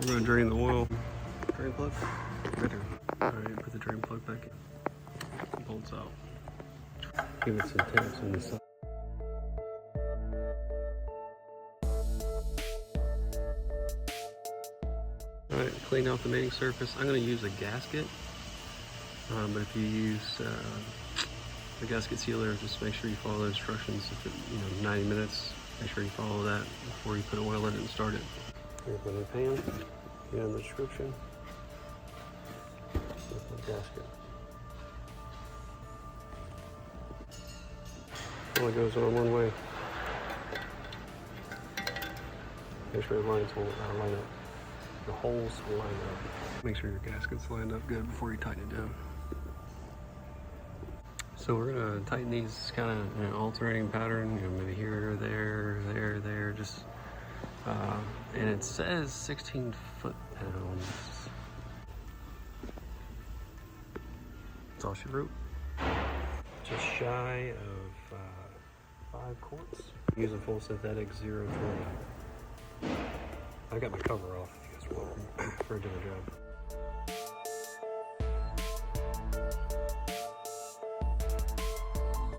going to drain the oil. Drain plug? Right there. Alright, put the drain plug back in. Bolts out. Give it some taps on the side. Alright, clean out the mating surface. I'm going to use a gasket. But if you use the gasket sealer, just make sure you follow the instructions. If it, 90 minutes, make sure you follow that before you put oil in it and start it. Here's my new pan. Get in the description. Here's my gasket. Only goes on one way. Make sure the lines will line up. The holes will line up. Make sure your gasket's lined up good before you tighten it down. So we're gonna tighten these kind of alternating pattern, maybe here, there, just, and it says 16 foot-pounds. That's all she wrote. Just shy of 5 quarts. Use a full synthetic 0.20. I got my cover off if you guys want for a dinner job.